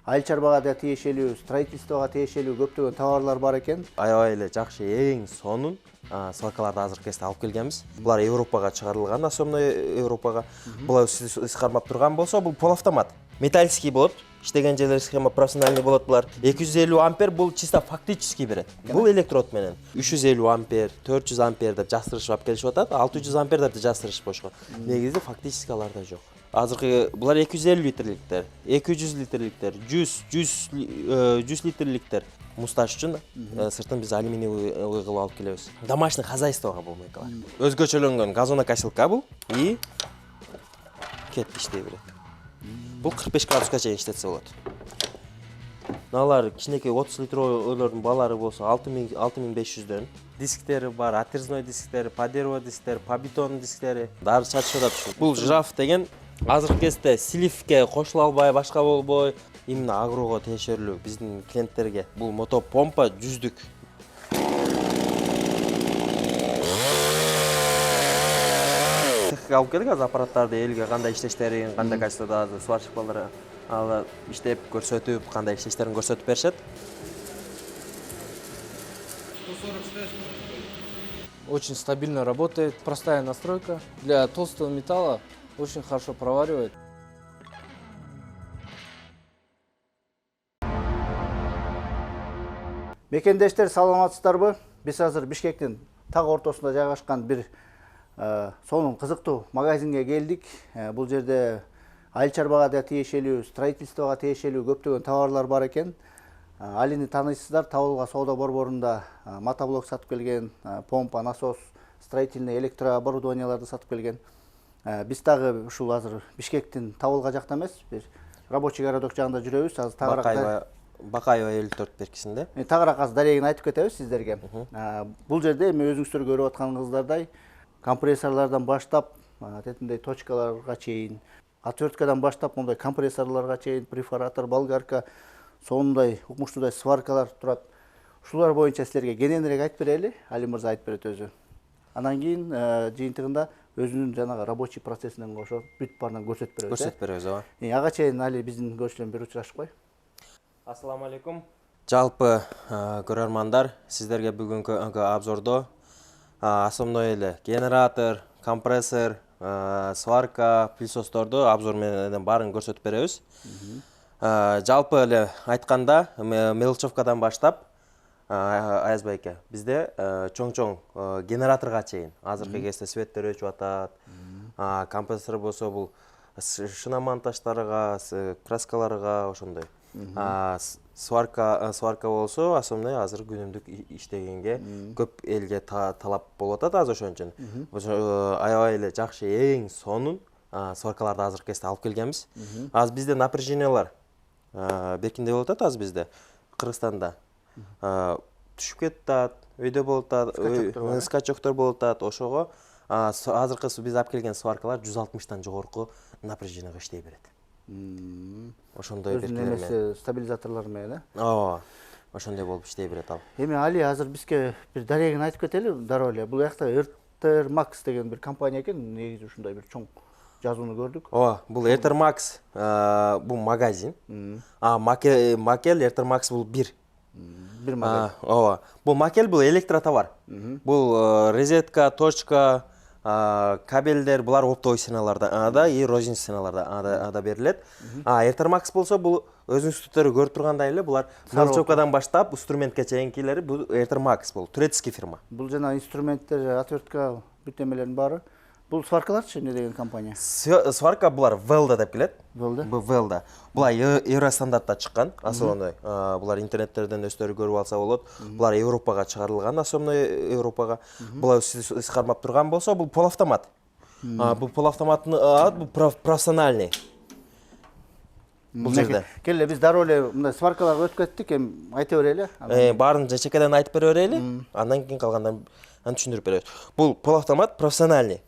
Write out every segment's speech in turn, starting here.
айыл чарбага да тиешелүү, строительствого тиешелүү көптөгөн товарлар бар экен. Аябай эле жакшы эң сонун сваркаларды азыркы кезде алып келгенбиз. Булар Европага чыгарылган, особенно Европага. Булар сиз кармап турган болсо, бул полуавтомат. Металлический болот. Иштеген жерлер схема профессиональный болот булар. 250 ампер бул чисто фактически берет. Бул электрод менен 350 ампер, 400 ампер деп жастырышып алып келишип атат. 600 ампер деп жастырышып койшкон. Негизи фактически аларда жок. Азыркы булар 250 литрликтер, 200 литрликтер, 100 литрликтер. Мусташ үчүн сыртын биз алюминиевый кылып алып келебиз. Домашний хозяйствого бул мекалар. Өзгөчөлөнгөн газонокосилка бул и кетти иштей берет. Бул 45 градуска чейин иштетсе болот. Налар кичинекей 30 литрлөрдүн балары болсо 6500дөн. Дисктери бар, отрезной дисктери, подерво дисктери, по бетон дисктери. Дары чачып атат. Бул жираф деген азыркы кезде сливке кошула албай, башка болбой, именно агрого тиешелүү биздин клиенттерге. Бул мотопомпа 100дүк. Алып келдик азыр аппараттарды элге кандай иштештерин, кандай качествода сварщик балдар ала иштеп көрсөтүп, кандай иштештерин көрсөтүп беришет. 140 Очень стабильно работает, простая настройка. Для толстого металла очень хорошо проваривает. Мекендештер, саламатсыздарбы? Биз азыр Бишкектин так ортосунда жайгашкан бир сонун кызыктуу магазинге келдик. Бул жерде айыл чарбага да тиешелүү, строительствого тиешелүү көптөгөн товарлар бар экен. Алини таанысыздар, Табылга соода борборунда мотоблок сатып келген, помпа, насос, строительный электрооборудованияларды сатып келген. Биз дагы ушул азыр Бишкектин Табылга жакта эмес, бир рабочий городок жагында жүрөбүз. Азыр тагыраак Бакаева 54 беркисинде. Тагыраак азыр дарегин айтып кетебиз сиздерге. Бул жерде эми өзүңүздөр көрүп атканыңыздардай компрессорлордон баштап, тетиндей точкаларга чейин, отверткадан баштап мондай компрессорлорго чейин, перфоратор, болгарка, сонундай укмуштуудай сваркалар турат. Ушулар боюнча силерге кененирээк айтып берели, Али мырза айтып берет өзү. Анан кийин жыйынтыгында өзүнүн жанагы рабочий процессинен кошо бүт баарынан көрсөтүп беребиз. Көрсөтүп беребиз, ооба. Ага чейин Али биздин көрүүчүлөр бир учурашып кой. Ассаламу алейкум. Жалпы көрөрмандар, сиздерге бүгүнкү обзордо основной эле генератор, компрессор, сварка, пылесосторду обзор менен баарын көрсөтүп беребиз. Жалпы эле айтканда, мелочевкадан баштап Аязбай эке, бизде чоң-чоң генераторго чейин азыркы кезде светтер өчүп атат. Компрессор болсо бул шина монтаждарга, краскаларга ошондой. Сварка болсо основной азыр күнүмдүк иштегенге көп элге талап болуп атат азыр ошон үчүн. Аябай эле жакшы эң сонун сваркаларды азыркы кезде алып келгенбиз. Азыр бизде напряжениялар беркиндей болуп атат азыр бизде Кыргызстанда. Түшүп кетат, өйдө болуп атат, скачоктор болуп атат. Ошого азыркы биз алып келген сваркалар 160тан жогорку напряжениеге иштей берет. Ошондой беркелер стабилизаторлор менен, ооба. Ошондой болуп иштей берет ал. Эми Али азыр бизге бир дарегин айтып кетели, дароо эле. Бул жакта RTR Max деген бир компания экен, негизи ушундай бир чоң жазууну көрдүк. Ооба, бул RTR Max бул магазин. Макел RTR Max бул бир модель. Ооба. Бул макел бул электротовар. Бул розетка, точка, кабелдер, булар оптовый сценаларда и розница сценаларда берилет. RTR Max болсо бул өзүңүздөр көрүп тургандай эле булар мелочевкадан баштап инструментке чейинкилери бул RTR Max бул турецкий фирма. Бул жана инструменттер, отвертка, бүт эмелердин баары. Бул сваркаларчы эмне деген компания? Сварка булар Велда деп келет. Велда? Бул Велда. Булар Евростандартта чыккан, основной. Булар интернеттерден өздөрү көрүп алса болот. Булар Европага чыгарылган, особенно Европага. Булар сиз кармап турган болсо, бул полуавтомат. Бул полуавтоматтын бул профессиональный. Бул жерде. Келе биз дароо эле мындай сваркаларга өтүп кеттик, эми айта берели. Баарын жечекеден айтып бере берели. Андан кийин калгандан түшүндүрүп беребиз. Бул полуавтомат профессиональный.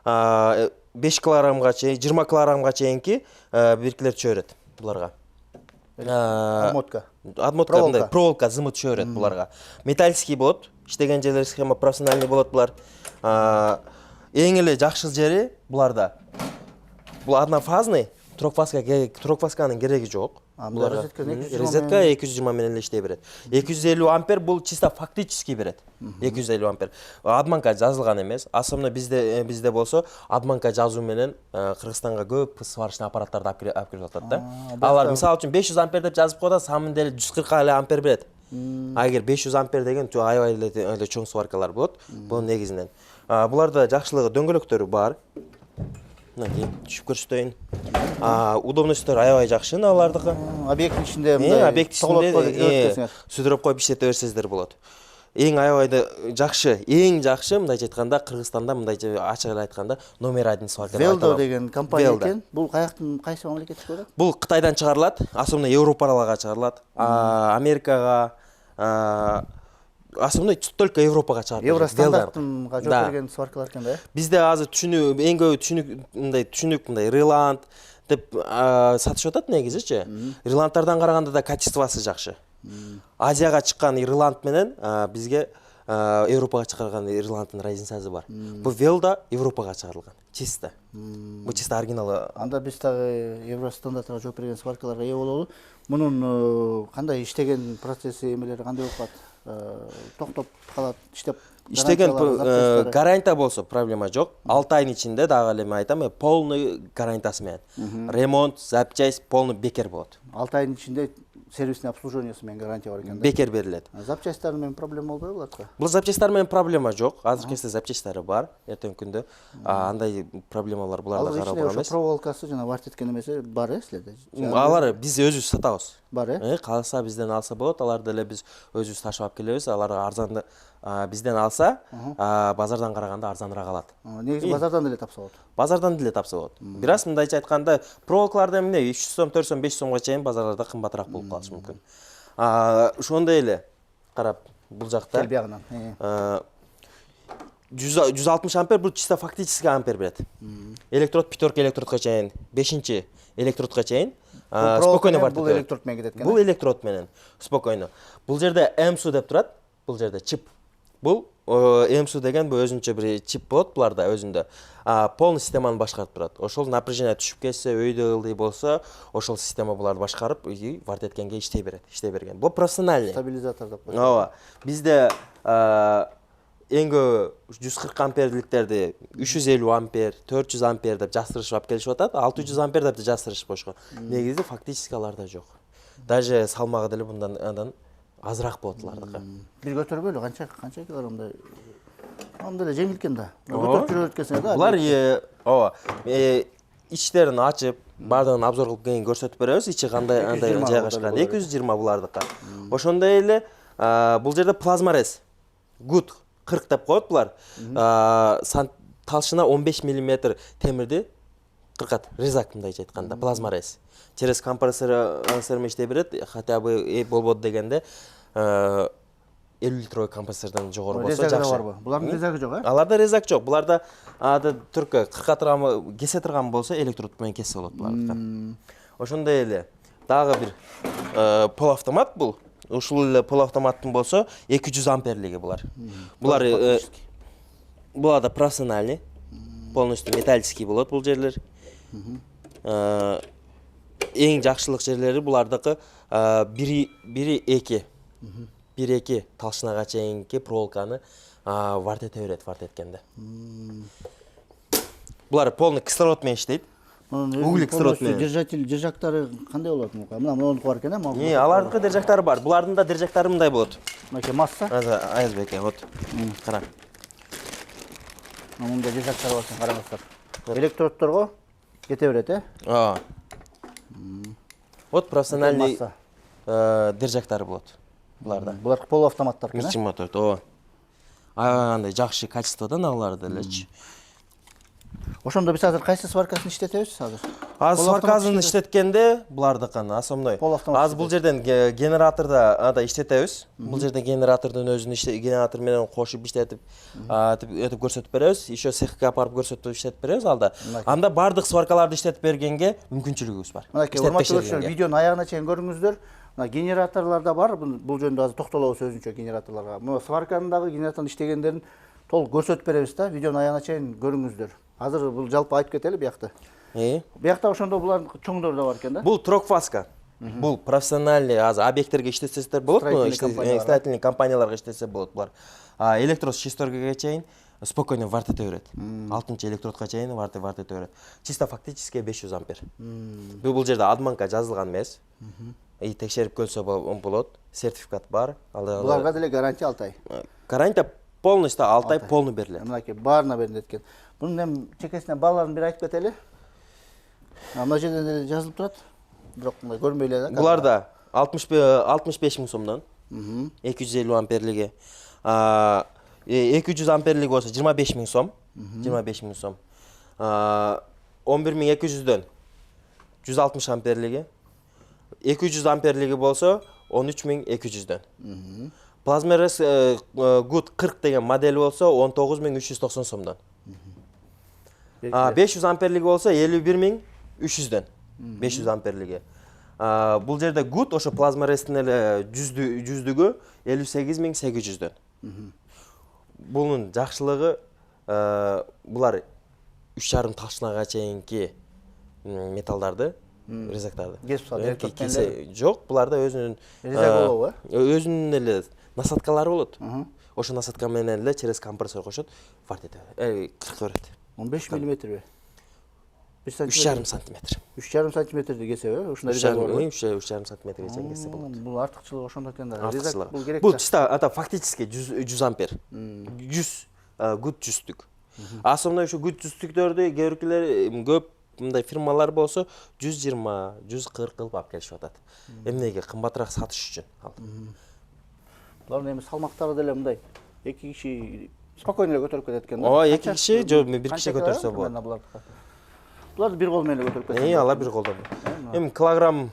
5 килограммга чейин, 20 килограммга чейинки беркилер түшө берет буларга. Отмотка, проволока зымы түшө берет буларга. Металлический болот, иштеген жерлер схема профессиональный болот булар. Эң эле жакшы жери буларда. Бул однофазный, трехфасканын кереги жок. Мында розетка 220 розетка 220 менен эле иштей берет. 250 ампер бул чисто фактически берет. 250 ампер. Адманка жазылган эмес. Особенно бизде болсо адманка жазуу менен Кыргызстанга көп сварочный аппараттарды алып кирип атат да. Алар мисалы үчүн 500 ампер деп жазып коет, самында эле 140 эле ампер берет. Агер 500 ампер деген аябай эле чоң сваркалар болот. Бул негизинен. Буларда жакшылыгы дөңгөлөктөрү бар. Мына түшүп көрсөтөйүн. Удобностьтор аябай жакшы алардыкы. Объект ичинде мындай объект ичинде сүдүрөп коюп иштете берсеңиздер болот. Эң аябай жакшы, мындайча айтканда Кыргызстанда мындайча ачык эле айтканда номер 1 сварка. Велдо деген компания экен. Бул каяктын кайсы мамлекеттик болот? Бул Кытайдан чыгарылат, особенно Европаларга чыгарылат, Америкага, особенно только Европага чыгарылат. Евростандартынга жооп берген сваркалар экен да. Бизде азыр эң көп түшүнүк мындай Риланд деп сатышып атат негизичи. Риландтардан караганда да качествосы жакшы. Азияга чыккан Ирланд менен бизге Европага чыгарган Ирланддын разницасы бар. Бул Велда Европага чыгарылган. Чисто. Бул чисто оригиналы. Анда биз дагы Евростандартка жооп берген сваркаларга ээ бололу. Мунун кандай иштеген процесси эмелери кандай болуп калат? Токтоп калат, иштеп иштеген гарантия болсо проблема жок. 6 айдын ичинде дагы эле мен айтам, полный гарантиясы менен. Ремонт, запчасть полный бекер болот. 6 айдын ичинде сервисный обслуживаниясы менен гарантия бар экен да. Бекер берилет. Запчасттар менен проблема болбойбу буларга? Бул запчасттар менен проблема жок. Азыр кезде запчасттары бар. Эртең күндө андай проблемалар буларда карап эмес. Ошо проволокасы жана варт эткен эмеси бар силерде? Алар биз өзүбүз сатабыз. Бар Калса бизден алса болот. Аларды эле биз өзүбүз ташып алып келебиз. Алар арзанды бизден алса, базардан караганда арзаныраак алат. Негизи базардан эле тапса болот. Базардан деле тапса болот. Бирок мындайча айтканда, проволокаларды эмне 300 сом, 400 сом, 500 сомго чейин базарларда кымбатыраак болуп калышы мүмкүн. Ошондой эле карап бул жакта Кел биягынан. 160 ампер бул чисто фактически ампер берет. Электрод пятерка электродко чейин, 5-чи электродко чейин спокойно бар. Бул электрод менен кетет экен. Бул электрод менен спокойно. Бул жерде МСУ деп турат. Бул жерде чип. Бул МСУ деген бул өзүнчө бир чип болот буларда өзүндө. Полный системаны башкарып турат. Ошол напряжение түшүп кетсе, өйдө ылдый болсо, ошол система буларды башкарып, варт эткенге иштей берет, иштей берген. Бул профессиональный. Стабилизатор деп коет. Ооба. Бизде эң көп 140 амперликтерди 350 ампер, 400 ампер деп жастырышып алып келишип атат. 600 ампер деп жастырышып коюшкан. Негизи фактически аларда жок. Даже салмагы деле андан азыраак болот алардыкы. Бир көтөрбөйлү канча килограммдай. Анда эле жеңил экен да. Көтөрүп жүрөт экенсиң да. Булар ооба. Ичтерин ачып, бардыгын обзор кылып кийин көрсөтүп беребиз. Ичи кандай жайгашкан. 220 булардыкы. Ошондой эле бул жерде плазмарез. Good 40 деп коет булар. Талшына 15 мм темирди кыркат. Резак мындайча айтканда, плазмарез. Через компрессор иштей берет, хотя бы болбоду дегенде 50 литровый компрессордон жогору болсо жакшы. Булардын резагы жок, Аларда резак жок. Буларда түркө 40 турган кесе турган болсо электрод менен кесе болот булардыкы. Ошондой эле дагы бир полуавтомат бул. Ушул эле полуавтоматтын болсо 200 амперлиги булар. Буларда профессиональный, полностью металлический болот бул жерлер. Эң жакшылык жерлери булардыкы 1-2 талшынага чейинки проволоканы варт эте берет, варт эткенде. Булар полный кислород менен иштейт. Углек кислород менен. Держактары кандай болот мука? Мунунку бар экен, алардыкы держактары бар. Булардын да держактары мындай болот. Мынакей масса. Айзбеке, вот. Кара. Мунда держактар бар, караңыздар. Электродторго кете берет, Вот профессиональный держактары болот. Буларда. Булар полуавтоматтар экен. Мичи мотор, ооба. Андай жакшы качестводан аларды элечи. Ошондо биз азыр кайсы сваркасын иштетебиз азыр? Сваркасын иштеткенде булардыкын асомной. Азыр бул жерден генераторда иштетебиз. Бул жерде генератордун өзүн генератор менен кошуп иштетип, өтүп көрсөтүп беребиз. Ещё цехке апарып көрсөтүп иштетип беребиз алда. Анда бардык сваркаларды иштетип бергенге мүмкүнчүлүгүбүз бар. Мынакей урматтуу көрүүчүлөр, видеонун аягына чейин көрүңүздөр. Генераторларда бар, бул жөнүндө азыр токтолобуз өзүнчө генераторлорго. Мына сварканын дагы генератордун иштегендерин толук көрсөтүп беребиз да, видеонун аягына чейин көрүңүздөр. Азыр бул жалпы айтып кетели биякта. Биякта ошондо булардын чоңдору да бар экен да. Бул трокфаска. Бул профессиональный азыр объекттерге иштесеңиздер болот, строительный компанияларга иштесе болот булар. Электрод шестеркеге чейин спокойно варт ете берет. 6-чы электродко чейин варт ете берет. Чисто фактически 500 ампер. Бул жерде адманка жазылган эмес. Текшерип көрсө болот. Сертификат бар. Буларга деле гарантия 6 ай. Гарантия полностью 6 ай полный берилет. Мынакей баарына берилет экен. Бунун эми чекесинен бааларын бир айтып кетели. Мына жерде деле жазылып турат. Бирок мындай көрмөй эле да. Буларда 65 миң сомдон 250 амперлиги. 200 амперлиги болсо 25 миң сом. 25 миң сом. 11200дөн 160 амперлиги. 200 амперлиги болсо 13200дөн. Plazmeres Good 40 деген модель болсо 19390 сомдон. 500 амперлиги болсо 51300дөн. 500 амперлиги. Бул жерде Good ошо Plazmerestин эле жүздүгү 58800дөн. Bunun жакшылыгы булар 3,5 талшынага чейинки металлдарды, резактарды. Кесе жок, буларда өзүнүн резак болобу, өзүнүн эле насадкалары болот. Ошо насадка менен эле через компрессор кошот, варт ете. 40 берет. 15 мм. 3,5 сантиметр. 3,5 сантиметрди кесе, ушундай резак бар. 3,5 сантиметрге чейин кесе болот. Бул артыкчылыгы ошондо экен да. Резак бул керек. Бул чисто фактически 100 ампер. 100 Good 100түк. Асомна ушу Good 100түктөрдү кээ көп мындай фирмалар болсо 120, 140 кылып алып келишип атат. Эмнеге кымбатыраак сатыш үчүн. Булардын эми салмактары деле мындай 2 киши спокойно эле көтөрүп кетет экен да. Ооба, 2 киши же 1 киши көтөрсө болот. Буларды бир кол менен эле көтөрүп кетет. Алар бир колдон. Эми килограмм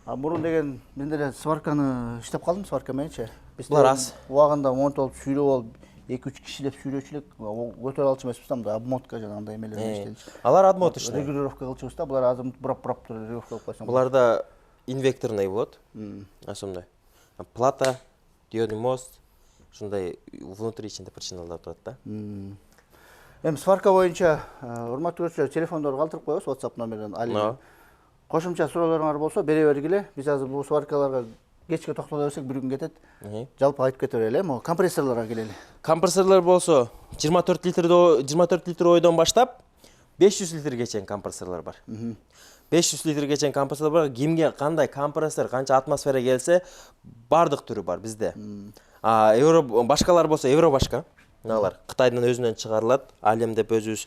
мурун деген мен деле сварканы иштеп калдым, сварка мененчи. Булар аз. Убагында монтолуп сүйрөп алып 2-3 кишилеп сүйрөчүлүк көтөрө алчу эмеспиз да, мында обмотка жана андай эмелер иштелчү. Алар обмоточный. Регулировка кылчубуз да, булар азыр бурап туруп регулировка кылып койсоң. Буларда инвекторный болот. Асомдай. Плата, диодный мост, ушундай внутри ичинде причиналар турат да. Эми сварка боюнча урматтуу көрүүчүлөр, телефондорду калтырып коебуз WhatsApp номерден. Али кошумча суроолоруңар болсо бере бергиле. Биз азыр бул сваркаларга кечке токтоло берсек бир күн кетет. Жалпы айтып кете берели, эми компрессорлорго келели. Компрессорлор болсо 24 литр ойдон баштап 500 литрге чейин компрессорлор бар. 500 литрге чейин компрессор бар. Кимге кандай компрессор, канча атмосфера келсе, бардык түрү бар бизде. Башкалар болсо евро башка. Алар Кытайдан өзүнөн чыгарылат. Алем деп өзүбүз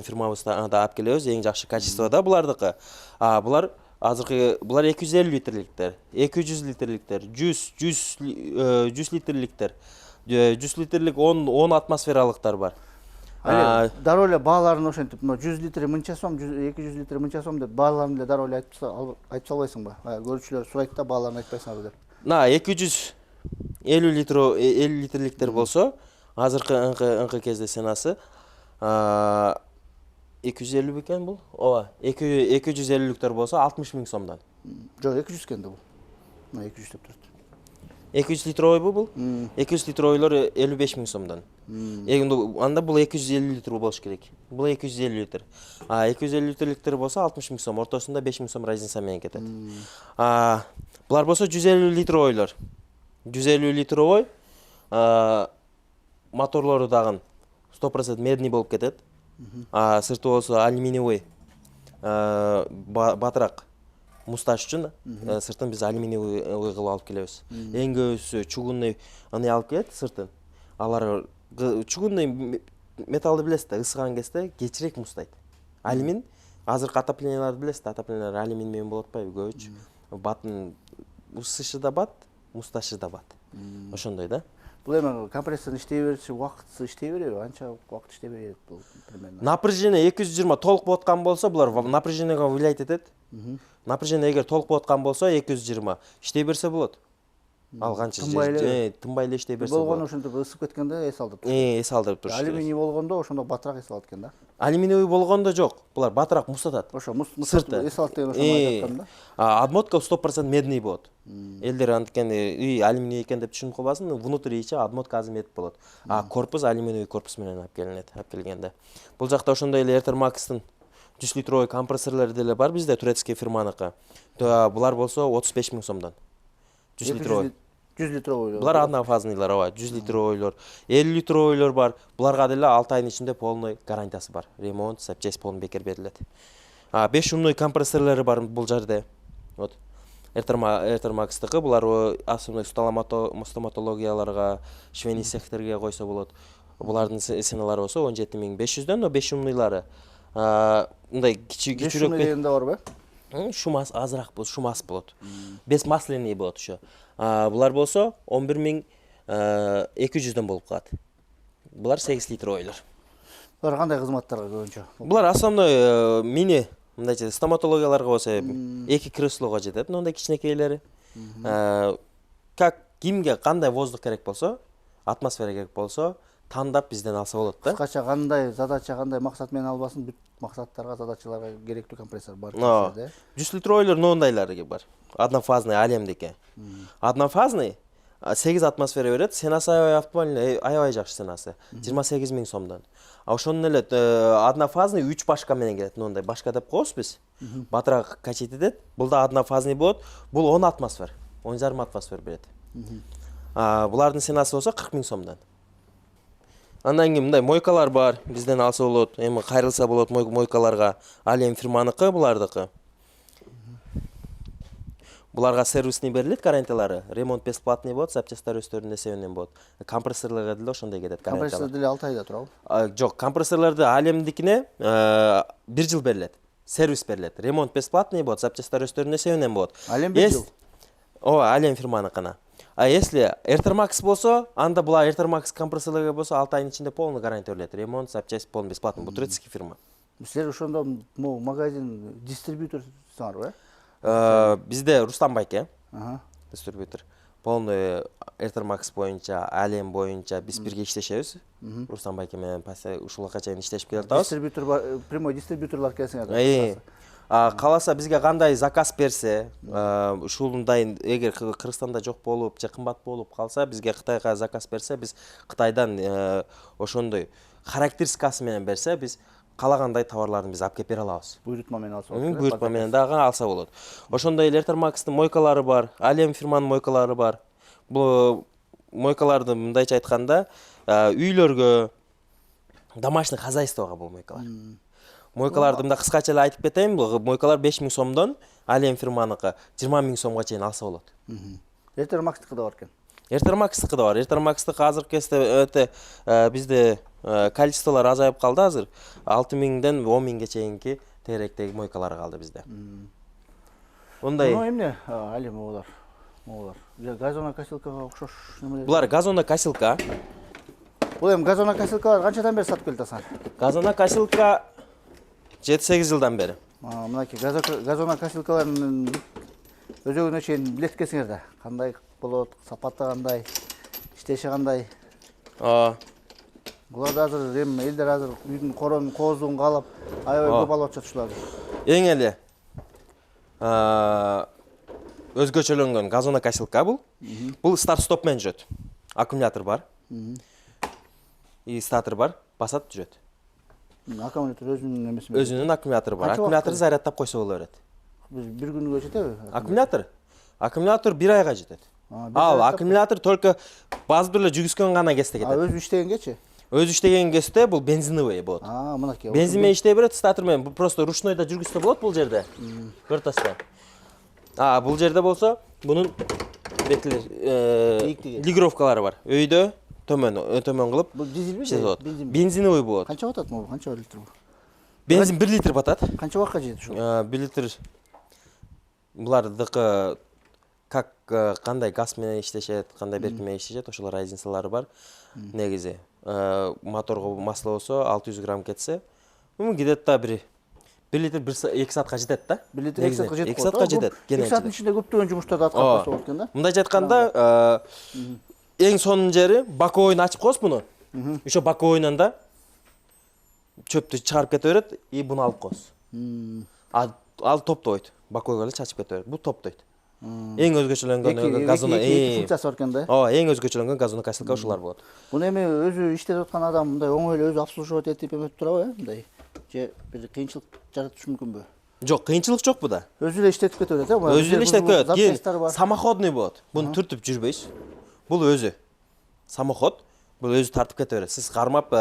фирмабызда алып келебиз. Эң жакшы качествода булардыкы. Булар азыркы 250 литрликтер, 200 литрликтер, 100 литрликтер, 100 литрлик 10 атмосфералыктар бар. Дароо эле бааларын ошентип 100 литр мынча сом, 200 литр мынча сом деп бааларын эле дароо эле айтып салбайсыңбы? Көрүүчүлөр сурайт да бааларын айтпайсыңарбы деп. 250 литрликтер болсо, азыркы ыңкы кезде ценасы 250 бекен бул? Ооба, 250лүктөр болсо 60 миң сомдон. Жок, 200 экен да бул. 200 деп турат. 200 литр ой бул? 200 литр ойлор 55 миң сомдон. Анда бул 250 литр болуш керек. Бул 250 литр. 250 литрликтер болсо 60 миң сом, ортосунда 5 миң сом разница менен кетет. Булар болсо 150 литр ойлор. 150 литр ой, моторлору дагы 100% медный болуп кетет. Сырты болсо алюминиевый, батыраак мусташ үчүн сыртын биз алюминиевый кылып алып келебиз. Эң көбүсү чугунный аны алып келет сыртын. Алар чугунный металлды билесиз да, ысыган кезде кечирээк мустайт. Алюмин азыркы отопленияларды билесиз да, отоплениялар алюмин менен болуп атпайбы көбүчө. Батын ысышы да бат, мусташы да бат. Ошондой да. Бул эми компрессор иштей бериши убактысы иштей береби? Анча убакыт иштей берет бул примерно. Напряжение 220 толук болуп аткан болсо, булар напряжениеге влиять этет. Напряжение эгер толук болуп аткан болсо 220 иштей берсе болот. Ал канча тынбай эле иштей берсе болот. Болгону ошентип ысып кеткенде эс алдырып туруш. Эс алдырып туруш. Алюминий болгондо ошондо батыраак эс алат экен да. Алюминиевый болгондо жок. Булар батыраак мустатат. Ошо мустат эс алат деген ошону айтып аткам да. Обмотка 100% медный болот. Элдер анткени алюминий экен деп түшүнүп калбасын, внутри ичи обмотка азыр мед болот. Корпус алюминиевый корпус менен алып келинет, алып келгенде. Бул жакта ошондой эле Airtel Max'тын 100 литровый компрессорлор деле бар бизде, турецкий фирманыкы. Булар болсо 35 000 сомдон. 100 литровый. 100 литровый. Булар однофазныйлар, ооба, 100 литровыйлар, 50 литровыйлар бар. Буларга деле 6 айдын ичинде полный гарантиясы бар. Ремонт, запчасть полный бекер берилет. 5 шумный компрессорлору бар бул жерде. Вот. Эртермакстыкы булар основной стоматологияларга, швейный цехтерге койсо болот. Булардын ценалары болсо 17.500дөн, но 5 шумныйлары мындай кичирөөк. Шумный дегенде бар ба? Шумас азыраак болот, шумас болот. Без масляный болот ошо. Булар болсо 11.200дөн болуп калат. Булар 8 литровыйлар. Булар кандай кызматтарга көбүнчө? Булар основной мини мындайча стоматологияларга болсо 2 креслого жетет, мындай кичинекейлери. Как кимге кандай воздух керек болсо, атмосфера керек болсо, тандап бизден алса болот да. Кыскача кандай задача, кандай максат менен албасын, бүт максаттарга, задачаларга керектүү компрессор бар. 100 литровыйлар мындайлары бар. Однофазный алемдики. Однофазный 8 атмосфера берет, сенасы аябай жакшы сенасы. 28 000 сомдон. Ошонун эле однофазный 3 башка менен келет. Мындай башка деп коебуз биз. Батыраак качет этет. Бул да однофазный болот. Бул 10 атмосфер. 10,5 атмосфер берет. Булардын сенасы болсо 40 000 сомдон. Андан кийин мындай мойкалар бар, бизден алса болот. Эми кайрылса болот мойкаларга. Алем фирманыкы, булардыкы. Буларга сервисный берилет, гарантиялары. Ремонт бесплатный болот, запчастар өздөрүнүн эсебинен болот. Компрессорлорго деле ошондой кетет гарантиялар. Компрессор деле 6 айда турабы? Жок, компрессорлорду алемдикине 1 жыл берилет. Сервис берилет. Ремонт бесплатный болот, запчастар өздөрүнүн эсебинен болот. Алем 1 жыл? Ооба, алем фирманыкына. А если Эртермакс болсо, анда була Эртермакс компрессорлорго болсо 6 айдын ичинде полный гарантия берилет. Ремонт, запчасть полный бесплатный. Бул турецкий фирма. Силер ошондо магазин дистрибьюторсуңарбы, э? Бизде Рустам байке, дистрибьютор. Полный Эртермакс боюнча, алем боюнча биз бирге иштешебиз. Рустам байке менен ушулга чейин иштешип келатабыз. Дистрибьютор бар, прямой дистрибьюторлар келсиңер. Каласа бизге кандай заказ берсе, ушулундай эгер Кыргызстанда жок болуп, же кымбат болуп калса, бизге Кытайга заказ берсе, биз Кытайдан ошондой характеристикасы менен берсе, биз калагандай товарларды биз алып келип бере алабыз. Буйрутма менен алса болот. Буйрутма менен дагы алса болот. Ошондой Эртермакстын мойкалары бар, Алем фирманын мойкалары бар. Бул мойкаларды мындайча айтканда, үйлөргө, домашний хозяйствого бул мойкалар. Мойкаларды мында кыскача эле айтып кетейин, бул мойкалар 5 000 сомдон, Алем фирманыкы 20 000 сомго чейин алса болот. Эртермакстыкы да бар экен. Эртермакстыкы да бар. Эртермакстыкы азыркы кезде өтө бизде количестволор азайып калды азыр. 6 000ден 10 000ге чейинки теректеги мойкалар калды бизде. Мындай. Ну эмне алем булар. Газонокосилкага окшош немелер. Булар газонокосилка. Бул эми газонокосилкалар канчадан бери сатып келатасыңар? Газонокосилка 7-8 жылдан бери. Мынакей газонокосилкалардын өзөгүнө чейин билет экенсиңер да. Кандай болот, сапаты кандай, иштеши кандай. Булар да азыр эми элдер азыр үйдүн коронун, кооздугун каалап, аябай көп алып атышат ушуларды. Эң эле өзгөчөлөнгөн газонокосилка бул. Бул старт-стоп менен жүрөт. Аккумулятор бар. И статор бар, басат жүрөт. Аккумулятор өзүнүн эмеси менен. Өзүнүн аккумулятору бар. Аккумуляторду зарядтап койсо боло берет. Бир күнгө жетеби? Аккумулятор 1 айга жетет. Ал аккумулятор только базы эле жүгүскөн гана кезде кетет. Өзү иштегенгечи? Өзү иштеген кезде бул бензиновый болот. Мынакей. Бензин менен иштей берет, статор менен. Бул просто ручнойда жүргүзсө болот бул жерде. Көртөсүз. Бул жерде болсо, бунун бетилер лигровкалары бар. Өйдө төмөн кылып. Бул дизелби? Бензиновый болот. Канча батат бул? Канча литр бул? Бензин 1 литр батат. Канча убакытка жетет ушул? 1 литр. Булардыкы как кандай газ менен иштешет, кандай берки менен иштешет, ошол разницалары бар. Негизи моторго масло болсо 600 грамм кетсе, где-то 1 литр 2 саатка жетет да. 1 литр 2 саатка жетет. 2 саатка жетет. 2 сааттын ичинде көптөгөн жумуштарды аткарып койсо болот экен да. Мындайча айтканда, эң сонун жери боковойну ачып коебуз буну. Ошо боковойнан да чөптү чыгарып кете берет и буну алып коебуз. Ал топтойт. Боковойго эле чачып кете берет. Бул топтойт. Эң өзгөчөлөнгөн газоно функциясы бар экен да. Эң өзгөчөлөнгөн газонокосилка ушулар болот. Буну эми өзү иштеп аткан адам мындай оңой эле өзү обслуживать этип эметип турабы, мындай? же бир кыйынчылык жаратышы мүмкүнбү? Жок, кыйынчылык жок буда. Өзү эле иштетип кете берет, Өзү эле иштеп кетет. Кийин Запчастьтары бар. самоходный болот. Буну түртүп жүрбөйсүз. Бул өзү. Самоход. Бул өзү тартып кете берет. Сиз кармап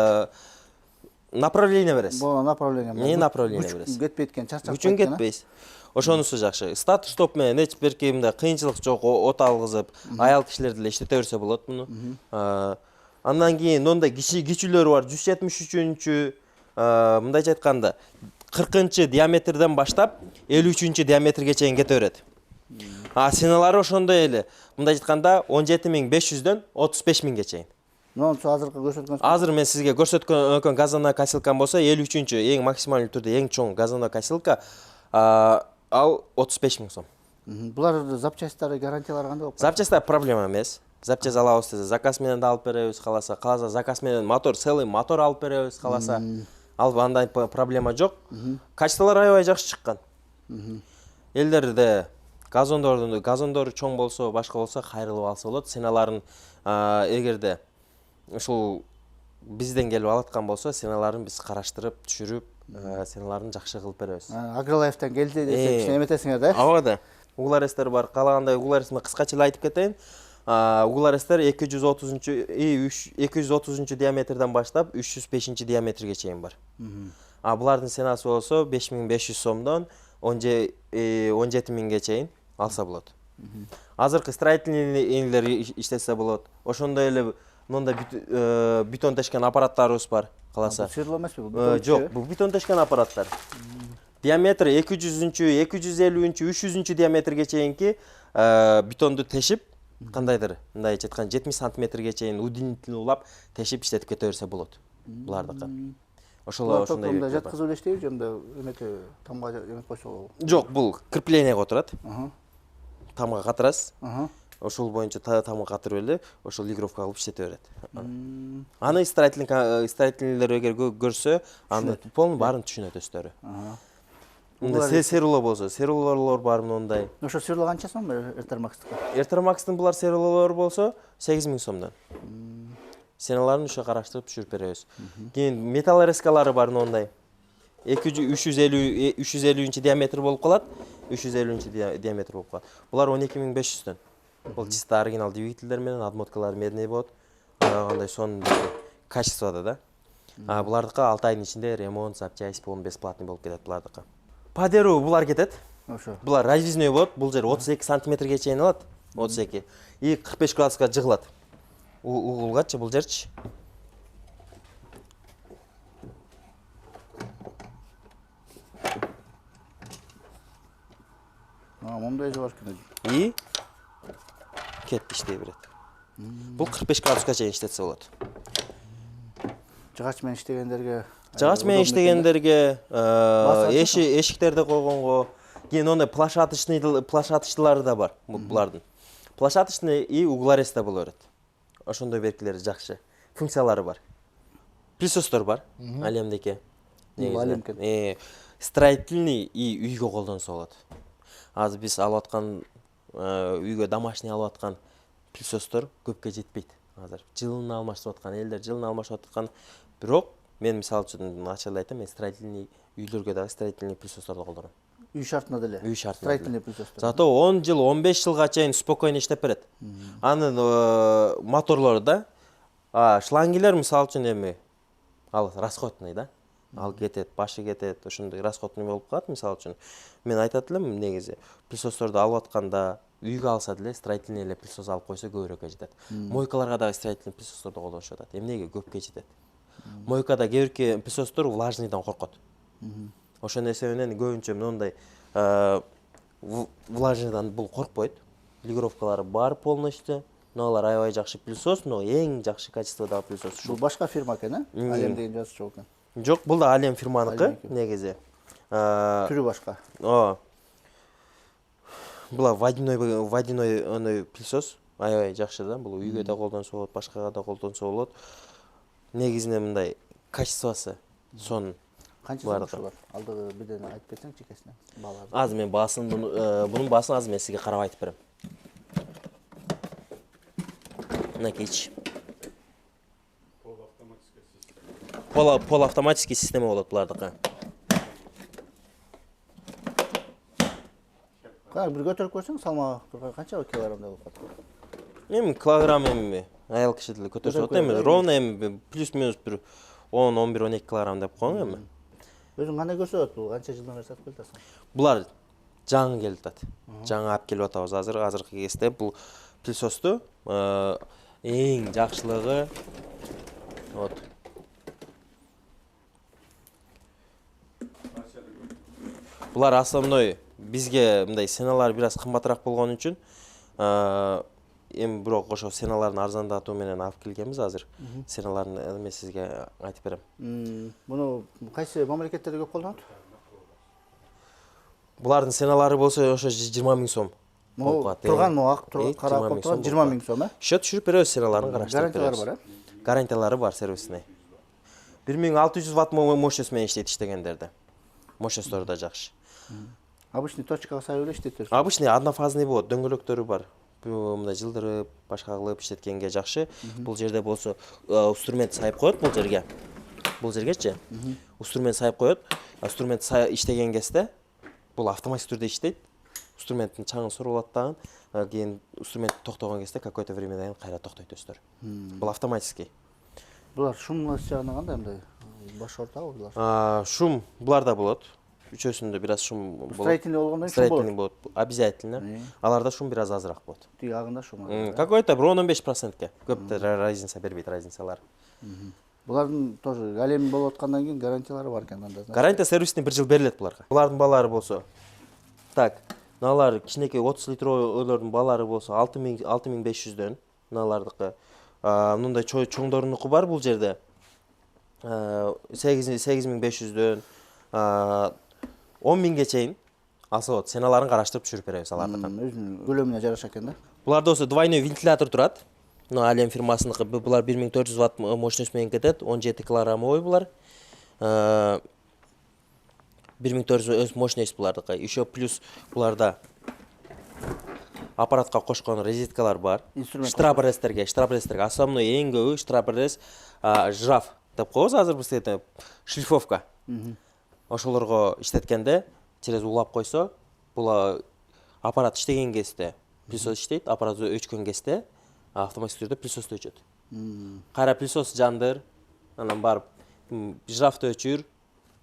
направление бересиз. Бул направление. Не направление бересиз? Кетпейт экен, чарчап Күчүң кетпейсиз. Ошонусу жакшы. Старт стоп менен эч бир кимде кыйынчылык жок, от алгызып, аял кишилер деле иштете берсе болот муну. Андан кийин мондай кичүүлөрү бар. 173-чү, мындайча айтканда 40-чы диаметрден баштап 53-чү диаметрге чейин кете берет. Сыналары ошондой эле. Мындайча айтканда 17500дөн 35000ге чейин. Нонсу азыркы көрсөткөн. Азыр мен сизге көрсөткөн газоновая косилкам болсо 53-чү эң максималдуу түрдө эң чоң газоновая косилка ал 35000 сом. Булар запчастьтары, гарантиялары кандай болуп? Запчастьтар проблема эмес. Запчасть алабыз десе, заказ менен да алып беребиз, кааласа заказ менен мотор, целый мотор алып беребиз, кааласа. Ал андай проблема жок. Качестволор аябай жакшы чыккан. Элдерде газондору чоң болсо, башка болсо кайрылып алса болот. Сеналарын эгерде ушул бизден келип алаткан болсо, сеналарын биз караштырып, түшүрүп, сеналарын жакшы кылып беребиз. Агролайфтан келди десек, кичине эметесиңер да? Ооба да. Угларестер бар. Каалагандай угларестин кыскача эле айтып кетейин. Угларестер 230-чу диаметрден баштап 305-чи диаметрге чейин бар. Булардын сенасы болсо 5500 сомдон 17000ге чейин алса болот. Азыркы строительныйлер иштесе болот. Ошондой эле монда бетон тешкен аппараттарыбыз бар, кааласа. Сырлоо эмеспи бул? Жок, бул бетон тешкен аппараттар. Диаметри 200-чү, 250-чү, 300-чү диаметрге чейинки бетонду тешип, кандайдыр, мындайча айтканда 70 сантиметрге чейин удлинитель улап, тешип иштетип кете берсе болот. Булардыкы. Ошолор ошондой. Мында жаткызып эле иштейби же мында эмете тамга эмет койсо болобу? Жок, бул креплениеге отурат. Тамга катырасыз. Ошол боюнча тамга катырып эле, ошол лигровка кылып иштете берет. Аны строительнийлер эгер көрсө, аны полный баарын түшүнөт өздөрү. Мында серуло болсо, серулолор бар мындай. Ошо серло канча сом Эртермакстыкы? Эртермакстын булар серулолору болсо 8000 сомдон. Сеналарын ошо караштырып түшүрүп беребиз. Кийин металл резкалары бар мындай. 350-чы диаметр болуп калат. 350-чы диаметр болуп калат. Булар 12500дөн. Бул чисто оригинал двигательдер менен отмоткалары медный болот. Кандай сонун качествода да. Булардыкы 6 айдын ичинде ремонт, запчасть полный бесплатный болуп кетет булардыкы. По дереву булар кетет. Ошо. Булар развизной болот. Бул жер 32 сантиметрге чейин алат. 32. И 45 градуска жыгылат. Угулгачы бул жерчи. Мондай же бар экен. И кетти иштей берет. Бул 45 градуска чейин иштетсе болот. Жыгач менен иштегендерге Жыгач менен иштегендерге, эшиктерди койгонго, кийин ондай плашатычтылары да бар булардын. Плашатычный и угларесте боло берет. Ошондой беркилери жакшы. Функциялары бар. Присостор бар, алемдеки. Строительный и үйгө колдонсо болот. Азыр биз алып аткан үйгө домашний алып аткан присостор көпкө жетпейт. Азыр жылын алмаштырып аткан элдер, жылын алмаштырып аткан. Бирок мен мисалы үчүн ачык айтам, мен строительный үйлөргө дагы строительный присосторду колдоном. Үй шартына деле. Үй шартына. Строительный присостор. Зато 10 жыл, 15 жылга чейин спокойно иштеп берет. Анын моторлору да, шлангилер мисалы үчүн эми ал расходный да. Ал кетет, башы кетет, ошондой расходный болуп калат мисалы үчүн. Мен айтат элем негизи присосторду алып атканда үйгө алса деле строительный эле присос алып койсо көбүрөөккө жетет. Мойкаларга дагы строительный присосторду колдонушуп атат. Эмнеге көпкө жетет? Мойкада кээ бир присостор влажныйдан коркот. Ошон эсебинен көбүнчө мындай влажныйдан бул коркпойт. Лигировкалары бар полностью. Алар аябай жакшы присос, но эң жакшы качестводагы присос ушул. Бул башка фирма экен, Алем деген жазуучу экен. Жок, бул да Алем фирманыкы негизи. Түрү башка. Була водяной присос аябай жакшы да. Бул үйгө да колдонсо болот, башкага да колдонсо болот. Негизинен мындай качествосы сонун. Канча сом? Алдыгы бирден айтып кетсең чекесине. Азыр мен баасын бунун баасын азыр мен сизге карап айтып берем. Мынакейчи. Полуавтоматический система болот булардыкы. Кана бир көтөрүп көрсөң, салмагы канча килограммдай болуп калат? Эми килограмм эми аял киши деле көтөрсө болот эми ровно эми плюс-минус бир 10, 11, 12 килограмм деп коюң эми. Өзүң кандай көрсөтөт бул? Канча жылдан бери сатып келатасың? Булар жаңы келип атат. Жаңы алып келип атабыз азыркы кезде. Бул пылесосту эң жакшылыгы вот. Булар основной бизге мындай сеналар бир аз кымбатыраак болгон үчүн эми бирок ошо сеналардын арзандатуу менен алып келгенбиз азыр. Сеналардын эми сизге айтып берем. Муну кайсы мамлекеттерде көп колдонот? Булардын сеналары болсо ошо 20 000 сом. Турган ак кара коп турган 20 000 сом, э? Счет түшүрүп беребиз, сеналарын караштырып беребиз. Гарантиялары бар, э? Гарантиялары бар сервисный. 1600 ватт мощность менен иштейт иштегендерде. Мощносттору да жакшы. Обычный точкага сай эле иштетет. Обычный однофазный болот, дөңгөлөктөрү бар. Мындай жылдырып, башка кылып иштеткенге жакшы. Бул жерде болсо инструмент сайып коет бул жерге. Бул жергечи. Инструмент сайып коет. Инструмент иштеген кезде бул автоматик түрдө иштейт. Инструменттин чаңын сурулат дагы, кийин инструмент токтогон кезде какое-то времядан кайра токтойт өздөрү. Бул автоматический. Булар шумлас жагынан кандай мындай? Баш ортабы булар? Шум буларда болот. Үчөөсүндө бир аз шум болот. Строительный болгондон кийин Строительный болот. Обязательно. Аларда шум бир аз азыраак болот. Тиги агында шум. Какой-то бир 10-15%ке. Көп разница бербейт разницалар. Булардын тоже алем болуп аткандан кийин гарантиялары бар экен анда. Гарантия сервисный 1 жыл берилет буларга. Булардын балары болсо так, мыналар кичинекей 30 литрлөрдүн балары болсо 6500дөн, мыналардыкы. Мындай чоңдорунуку бар бул жерде. 8500дөн 10 000ге чейин алса болот. Сеналарын караштырып түшүрүп беребиз алардыкын. Өзүнүн көлөмүнө жараша экен да. Буларда болсо двойной вентилятор турат. Мына Алем фирмасыныкы булар 1400 ватт мощность менен кетет, 17 килограммовый булар. 1400 мощность булардыкы. Еще плюс буларда аппаратка кошкон розеткалар бар. Штрапроестерге, основной эң көбү штрапроес, жраф деп коебуз азыр бизде шлифовка. Ошолорго иштеткенде через улап койсо, бул аппарат иштеген кезде пылесос иштейт, аппарат өчкөн кезде автоматик түрдө пылесос өчөт. Кайра пылесос жандыр, анан барып жрафты өчүр,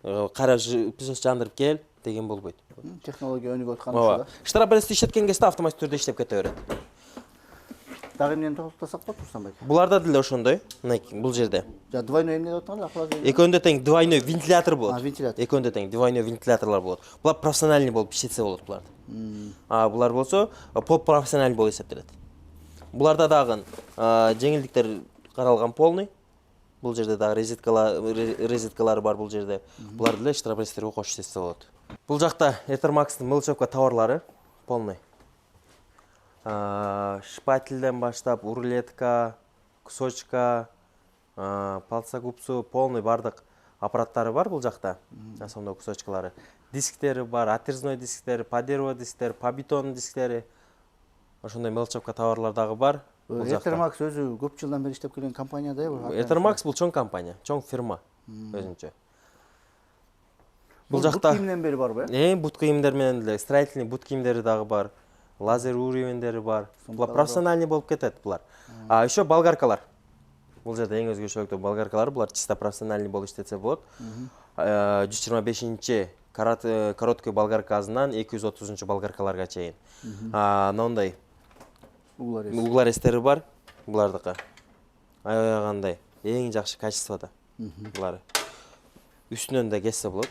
кайра пылесос жандырып кел деген болбойт. Технология өнүгүп аткан ошо да. Штрапроести иштеткен кезде автоматик түрдө иштеп кете берет. Дагы эмнени токтотсак болот Турсанбек? Буларда деле ошондой, бул жерде. Двойной эмне деп аткандар? Экөөндө тең двойной вентилятор болот. Вентилятор. Экөөндө тең двойной вентиляторлор болот. Булар профессиональный болуп иштетсе болот буларды. Булар болсо профессиональный болуп эсептелет. Буларда дагы жеңилдиктер каралган полный. Бул жерде дагы розеткалары бар бул жерде. Булар деле штрапроестерге кошуп иштетсе болот. Бул жакта Этермакстын мылчевка товарлары полный. Шпательден баштап урлетка, кусочка, палцагубсу, полный бардык аппараттары бар бул жакта. Основной кусочкалары. Дисктери бар, отрезной дисктери, по дереву дисктери, по бетону дисктери. Ошондой мелочевка товарлар дагы бар. Этермакс өзү көп жылдан бери иштеп келген компания да бул. Этермакс бул чоң компания, чоң фирма өзүнчө. Бул жакта бут кийимден бери барбы, э? Бут кийимдер менен деле, строительный бут кийимдери дагы бар. Лазер уровендери бар. Булар профессиональный болуп кетет булар. Еще болгаркалар. Бул жерде эң өзгөчөлүктүү болгаркалар, булар чисто профессиональный болуп иштетсе болот. 125-чи короткий болгаркасынан 230-чу болгаркаларга чейин. Мындай угларестери бар булардыкы. Аягандай эң жакшы качествода булар. Үстүнөн да кессе болот.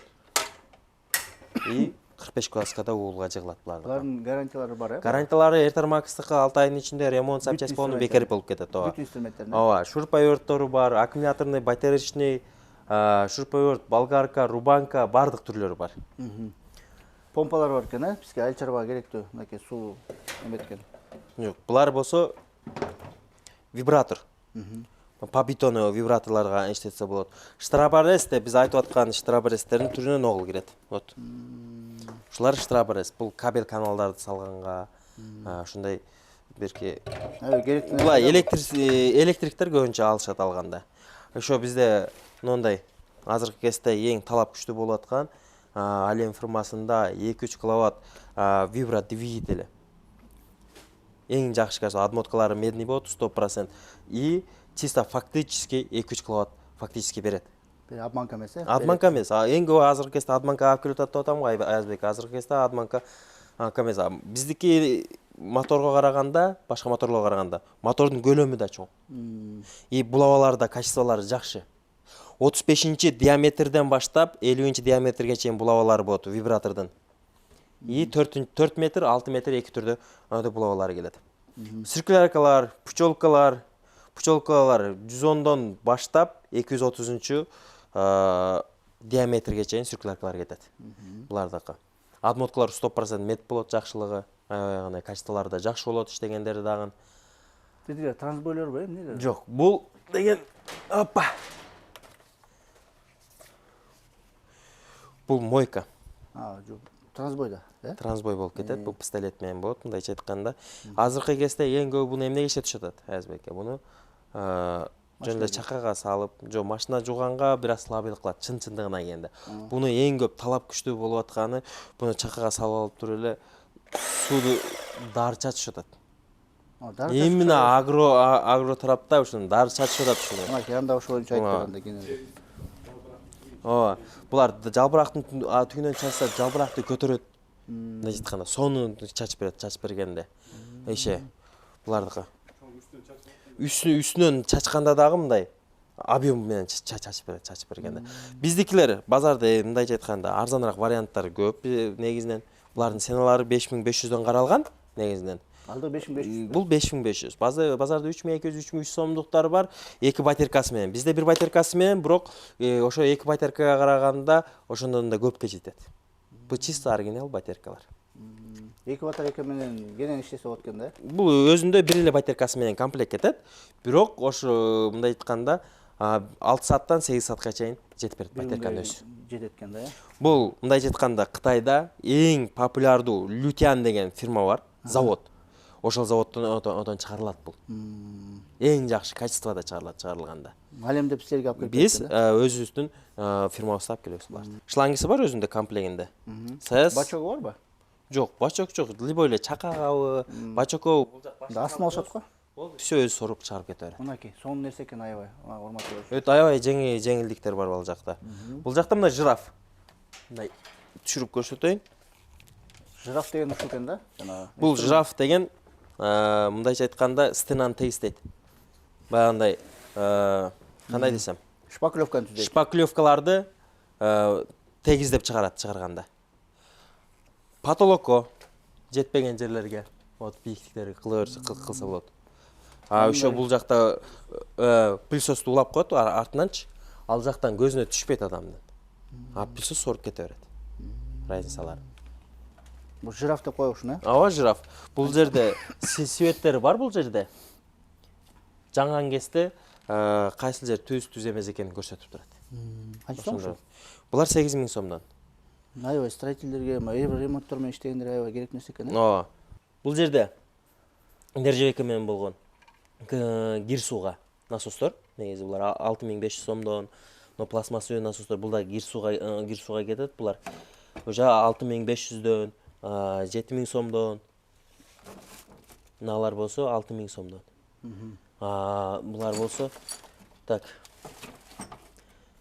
И 45 класскада угулга жыгылат булар. Булардын гарантиялары бар, э? Гарантиялары Этермакстыкы 6 айдын ичинде ремонт запчасть полный бекер болуп кетет, ооба. Бүт инструменттер. Ооба, шуруповерттору бар, аккумуляторный, батареечный, шуруповерт, болгарка, рубанка, бардык түрлөрү бар. Помпалар бар экен, э? Бизге айыл чарбага керектүү, мынакей суу эметкен. Жок, булар болсо вибратор. По бетону вибраторларга иштетсе болот. Штрапроесте биз айтып аткан штрапроестердин түрүнөн огул кирет. Вот. Ушулар штрапроес, бул кабель каналдарды салганга, ушундай берки. Була электриктер көбүнчө алышат алганда. Ошо бизде мындай азыркы кезде эң талап күчтүү болуп аткан ал эми фирмасында 2-3 киловатт вибра двигатели. Эң жакшы качество, отмоткалары медный болот 100% и чисто фактически 2-3 киловатт фактически берет. Обманка эмес, Адманка эмес. Эң көп азыркы кезде адманка алып келип атат деп атам го Аязбек. Азыркы кезде адманка эмес. Биздики моторго караганда, башка моторлорго караганда мотордун көлөмү да чоң. И булавалары да качестволору жакшы. 35 диаметрден баштап 50 диаметрге чейин булавалары болот вибратордун. И 4 метр, 6 метр эки түрдө булавалары келет. Циркуляркалар, пучолкалар 110дон баштап 230 диаметрге чейин циркуляркалар кетет. Булардыкы. Отмоткалар 100% мед болот, жакшылыгы, качестволору да жакшы болот, иштегендери дагы. Дедилер трансбойлорбу эмнелер? Жок, бул деген бул мойка. Жок. Трансбойда, Трансбой болуп кетет, бул пистолет менен болот, мындайча айтканда. Азыркы кезде эң көп буну эмнеге иштетишип атат, Аязбек? Буну жөнүндө чакага салып, машина жууганга бир аз слабыйлык кылат, чын-чындыгына келгенде. Буну эң көп талап күчтүү болуп атканы, буну чакага салып алып туруп эле сууду дары чачышып атат. Именно агро тарапта ушуну дары чачышып атат ушуну. Мына янда ошо боюнча айтканда кенен. Булар жалбырактын түгүнөн чачса, жалбыракты көтөрөт. Мындай айтканда, сону чачып берет, чачып бергенде. Булардыкы. Үстүнөн чачканда дагы мындай объем менен чачып бергенде. Биздикилер базарда мындайча айтканда арзаныраак варианттары көп негизинен. Булардын ценалары 5500дөн каралган негизинен. Алды 5500. Бул 5500. Базарда 3200-3300 сомдуктар бар. 2 батеркасы менен. Бизде 1 батеркасы менен, бирок ошо 2 батеркага караганда ошондон да көпкө жетет. Бул чисто оригинал батеркалар. 2 батарейка менен кенен иштесе болот экен да? Бул өзүндө бир эле батеркасы менен комплект кетет. Бирок ошо мындай айтканда 6 сааттан 8 саатка чейин жетип берет батерканын өзү. Жетет экен да, Бул мындай айтканда Кытайда эң популярдуу Лютян деген фирма бар, завод. Ошол заводдон одон чыгарылат бул. Эң жакшы качествода чыгарылганда. Ал эмде силерге алып келип Биз өзүбүздүн фирмабызды алып келебиз буларды. Шлангысы бар өзүндө комплегинде. Бачогу барбы? Жок, бачок жок. Любой эле чакагабы, бачокобу бул жак башка. Астын алышат го? Всё өзү соруп чыгарып кете берет. Мынакей, сонун нерсе экен аябай. Урматтуу. Өтө аябай жеңилдиктер бар бул жакта. Бул жакта мына жираф. Мындай түшүрүп көрсөтөйүн. Жираф деген ушул экен да? Бул жираф деген мындайча айтканда стенаны тегистейт. Баягындай кандай десем, шпаклевканы түзөйт. Шпаклевкаларды тегиздеп чыгарганда. Потолокко жетпеген жерлерге, вот бийиктиктери кылса болот. Ошо бул жакта пыльсосту улап коет артынанчы. Ал жактан көзүнө түшпөйт адамдын. Пыльсос соруп кете берет. Разницалары. Бул жираф деп коюшун, Ооба, жираф. Бул жерде светтери бар бул жерде. Жаңган кезде кайсыл жер түз эмес экенин көрсөтүп турат. Канча сом ушул? Булар 8000 сомдон. Аябай строительдерге, ремонттор менен иштегендер аябай керек нерсе экен. Ооба. Бул жерде нержавейка менен болгон кир сууга насостор. Негизи булар 6500 сомдон, но пластмассовый насостор. Бул да кир сууга кетет. Булар уже 6500дөн, 7000 сомдон. Мыналар болсо 6000 сомдон. Булар болсо так.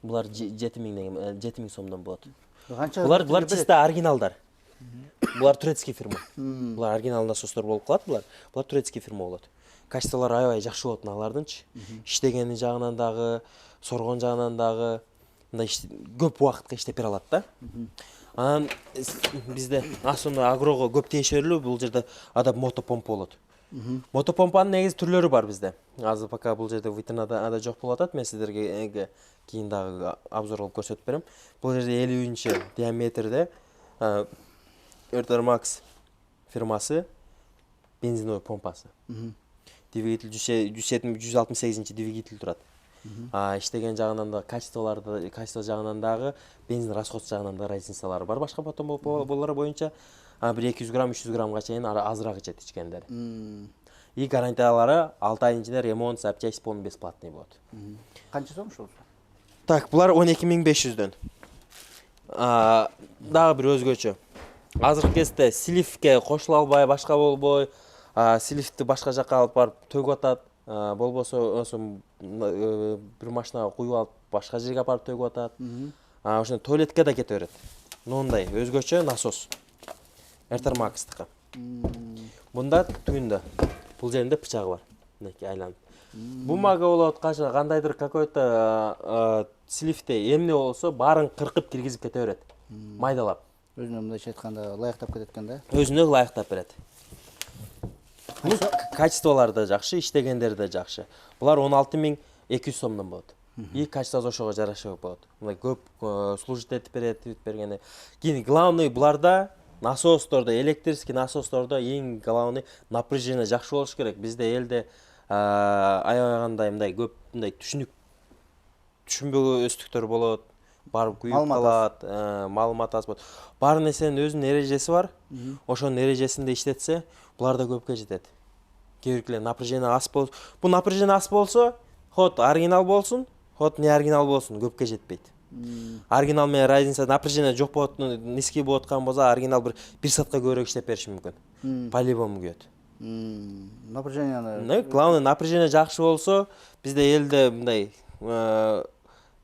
Булар 7000 сомдон болот. Булар чисто оригиналдар. Булар турецкий фирма. Булар оригинал насостор болуп калат булар. Булар турецкий фирма болот. Качестволору аябай жакшы болот мыналардынчы. Иштегени жагынан дагы, соргон жагынан дагы мындай көп убакытка иштеп бере алат да. Анан бизде основной агрого көп тиешелүү бул жерде адам мотопомпа болот. Мотопомпанын негизи түрлөрү бар бизде. Азыр пока бул жерде витринада ада жок болуп атат. Мен сиздерге кийин дагы обзор кылып көрсөтүп берем. Бул жерде 50 диаметрде Ertermax фирмасы бензиновый помпасы. Двигатель 168 двигатель турат. Иштеген жагынан да качество жагынан дагы бензин расход жагынан да разницалары бар. Башка потом болор боюнча бир 200 грамм 300 граммга чейин азыраак ичет ичкендер. И гарантиялары 6 айдын ичинде ремонт, запчасть полный бесплатный болот. Канча сом ушул? Так, булар 12500дөн. Дагы бир өзгөчө. Азыркы кезде сливке кошула албай, башка болбой, сливти башка жакка алып барып төгүп атат. Болбосо бир машинага куюп алып башка жерге апарып төгүп атат. Ошондо туалетке да кете берет. Мындай өзгөчө насос. Эртермакстыкы. Бунда түгүндө бул жеринде бычагы бар. Мынакей айланып. Бумага болот, кандайдыр какой-то сливте эмне болсо баарын кыркып киргизип кете берет. Майдалап. Өзүнө мындайча айтканда ылайыктап кетет экен да. Өзүнө ылайыктап берет. Качестволары да жакшы, иштегендери да жакшы. Булар 16.200 сомдон болот. И качествосы ошого жараша болот. Мындай көп служить этип берет, бергени. Кийин главный буларда насостордо, электрический насостордо эң главный напряжение жакшы болуш керек. Бизде элде аябагандай мындай көп мындай түшүнбөгөн өстүктөр болот. Барып күйүп калат, маалымат аз болот. Бар нерсенин өзүнүн эрежеси бар. Ошонун эрежесинде иштетсе, булар да көпкө жетет. Кээ-биркилер напряжение аз болсо, бул напряжение аз болсо, ход оригинал болсун, ход не оригинал болсун, көпкө жетпейт. Оригинал менен разница, напряжение жок болот, низкий болуп аткан болсо, оригинал бир саатка көбүрөөк иштеп бериши мүмкүн. По-любому күйөт. Напряжение. Главное, напряжение жакшы болсо, бизде элде мындай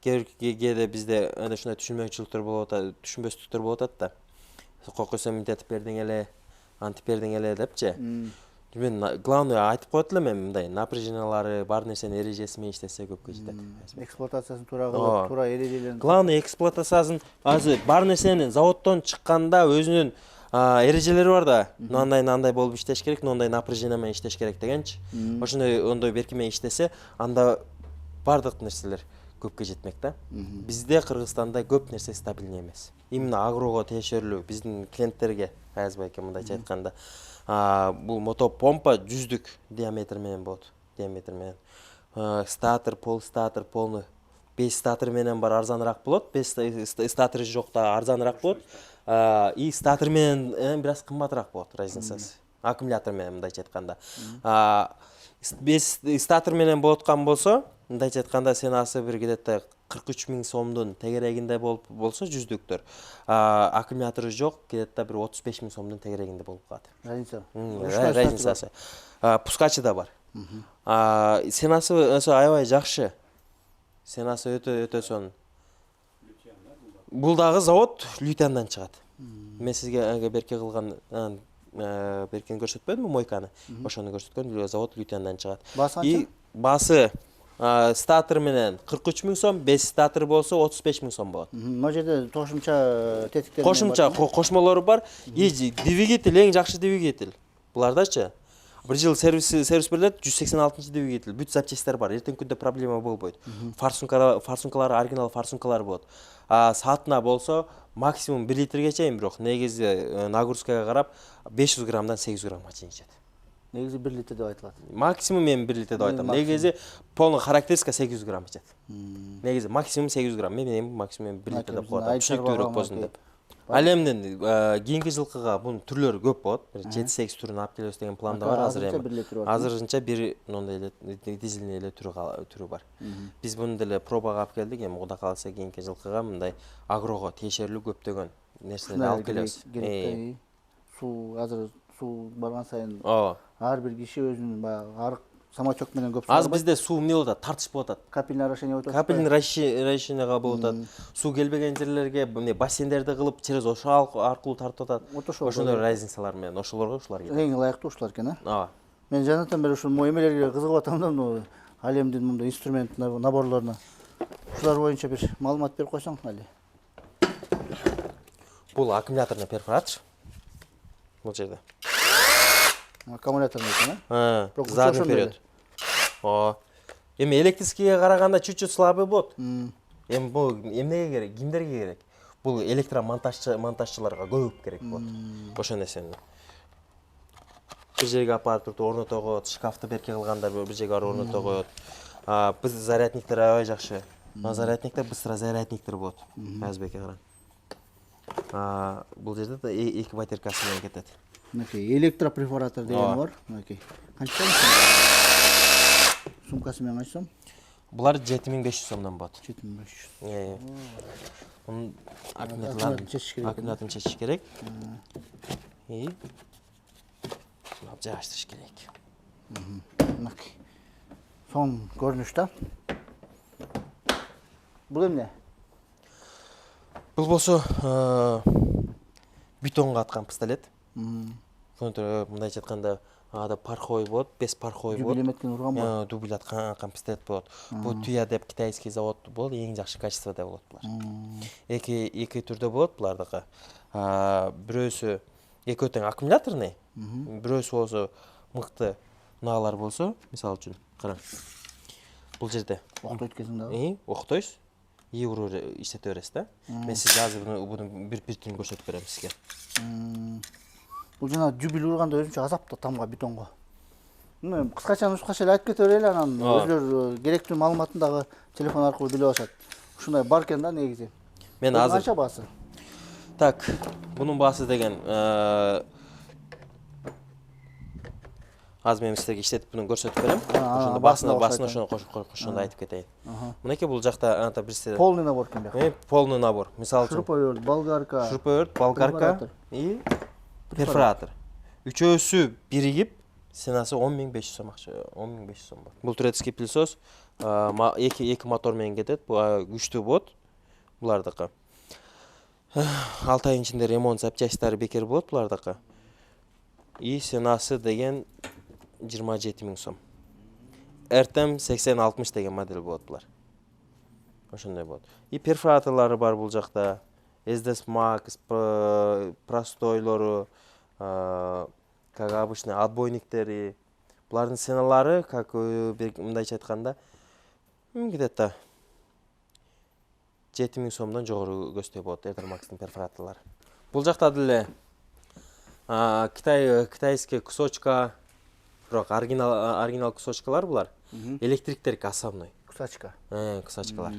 кээде бизде ушундай түшүнмөчүлүктөр болуп атат, түшүнбөстүктөр болуп атат да. Кокосо мынтип бердиң эле, антип бердиң эле депчи. Мен главное айтып коет элем, мындай напряжениялары бар нерсенин эрежеси менен иштесе көпкө жетет. Эксплуатациясын туура кылып, туура эрежелерин. Главное эксплуатациясын азыр бар нерсенин заводдон чыкканда өзүнүн эрежелери бар да. Мындай болуп иштеш керек, мындай напряжение менен иштеш керек дегенчи. Ошондой ондой берки менен иштесе, анда бардык нерселер көпкө жетмек да. Бизде Кыргызстанда көп нерсе стабильный эмес. Именно агрого тиешелүү биздин клиенттерге Аязбайке мындайча айтканда, бул мотопомпа 100-дүк диаметр менен болот. Диаметр менен. Статор, полстатор, полный 5 статор менен бар арзаныраак болот. 5 статоры жок да арзаныраак болот. И статор менен бир аз кымбатыраак болот разницасы. Аккумулятор менен мындайча айтканда. 5 статор менен болоткан болсо, мындайча айтканда ценасы бир где-то 43.000 сомдун тегерегинде болсо 100-дүктөр. Аккумулятору жок, где-то бир 35.000 сомдун тегерегинде болуп калат. Разницасы. Пускачы да бар. Ценасы аябай жакшы. Ценасы өтө сонун. Бул дагы завод Лютяндан чыгат. Мен сизге берке кылган беркени көрсөтпөдүмбү мойканы? Ошону көрсөткөн завод Лютяндан чыгат. И басы статор менен 43.000 сом, 5 статор болсо 35.000 сом болот. Могу жерде кошумча тетиктер бар. Кошумча кошмолору бар. И двигатель эң жакшы двигатель. Булардачы бир жыл сервис берилет, 186 двигатель. Бүт запчастьтер бар. Эртең күндө проблема болбойт. Форсункалары оригинал форсункалар болот. Саатына болсо максимум 1 литрге чейин, бирок негизи нагрузкага карап 500 граммдан 800 граммга чейин жетет. Негизи 1 литр деп айтылат. Максимум мен 1 литр деп айтам. Негизи полный характеристика 800 грамм жетет. Негизи максимум 800 грамм. Мен максимум 1 литр деп коет. Түшүнүктүүрөөк болсун деп. Ал эмден кийинки жылкыга бунун түрлөрү көп болот. 7-8 түрүн алып келебиз деген планда бар азыр эми. Азырынча бир мындай эле дизельный эле түрү бар. Биз муну деле пробага алып келдик. Эми Кудай кааласа кийинки жылкыга мындай агрого тиешелүү көптөгөн нерселерди алып келебиз. Суу азыр суу барган сайын ар бир киши өзүнүн баягы арык самочок менен көп суу. Азыр бизде суу эмне болуп атат? Тартыш болуп атат. Капельный орошение болуп атат. Капельный орошениега болуп атат. Суу келбеген жерлерге мына бассейндерди кылып, через ошо аркылуу тартып атат. Ошондой разницалар менен ошолорго ушулар келет. Эң ылайыктуу ушулар экен, Мен жанатан бери ушул эмелерге кызыгып атам да, мына ал эмдин мындай инструмент наборлоруна. Ушулар боюнча бир маалымат берип койсоң али. Бул аккумуляторный перфоратор. Бул жерде. Аккумуляторный экен, задний вперед. Эми электрическийге караганда чуть-чуть слабый болот. Эми бул эмнеге керек? Кимдерге керек? Бул электромонтажчыларга көп керек болот. Ошол нерсени. Бир жерге апарып туруп орното коет, шкафты берке кылганда бир жерге орното коет. Биз зарядниктер аябай жакшы. Зарядниктер быстро зарядниктер болот. Азбекке карап. Бул жерде да 2 батарейкасы менен кетет. Мынакей электропрепаратор деген бар. Мынакей. Канча? Сумкасы менен ачсам? Булар 7500 сомдон болот. 7500. Мунун Аккумуляторун чечиш керек. аккумуляторун чечиш керек. И жайгаштырыш керек. Мынакей. Son görünüş да. Бул эмне? Бул болсо бетонго аткан пистолет. Мындайча айтканда ада пархой болот, 5 пархой болот. Дубиль эметкен урган болот. Дубиль аткан пистолет болот. Бул Туя деп китайский завод болот, эң жакшы качестводо болот булар. Эки түрдө болот булардыкы. Бирөөсү экөө тең аккумуляторный, бирөөсү болсо мыкты унаалар болсо, мисалы үчүн, караң. Бул жерде Октойт кезиң да. октойсуз, евро иштете бересиз да. Мен сизге азыр мунун бир түрүн көрсөтүп берем сизге. Бул жана дубиль урганда өзүнчө азап да тамга бетонго. Кыскача нускача эле айтып кете берели, анан өзүлөр керектүү маалыматын дагы телефон аркылуу билип алышат. Ушундай бар экен да негизи. Мен азыр канча баасы? Так, бунун баасы деген азыр мен силерге иштетип буну көрсөтүп берем. Ошондо баасына ошону кошкондо айтып кетейин. Мынакей бул жакта анта бирсе Полный набор экен бияк. полный набор. Мисалы үчүн Шуруповерт, болгарка, болгарка и перфоратор. Үчөөсү биригип ценасы 10500 сом акча, 10500 сом болот. Бул турецкий пылесос эки мотор менен кетет. Бул күчтүү болот булардыкы. 6 ай ичинде ремонт запчастьтары бекер болот булардыкы. И ценасы деген 27 000 сом. RTM 8060 деген модель болот булар. Ошондой болот. И перфораторлары бар бул жакта. SDS Max, простойлору, как обычно отбойниктери. Булардын ценалары, как мындайча айтканда, где-то 7000 сомдон жогору көздөй болот Air Max'тын перфораторлары. Бул жакта деле китайский кусочка, бирок оригинал кусочкалар булар. Электриктерки основной. кусачка, Кусачкалар.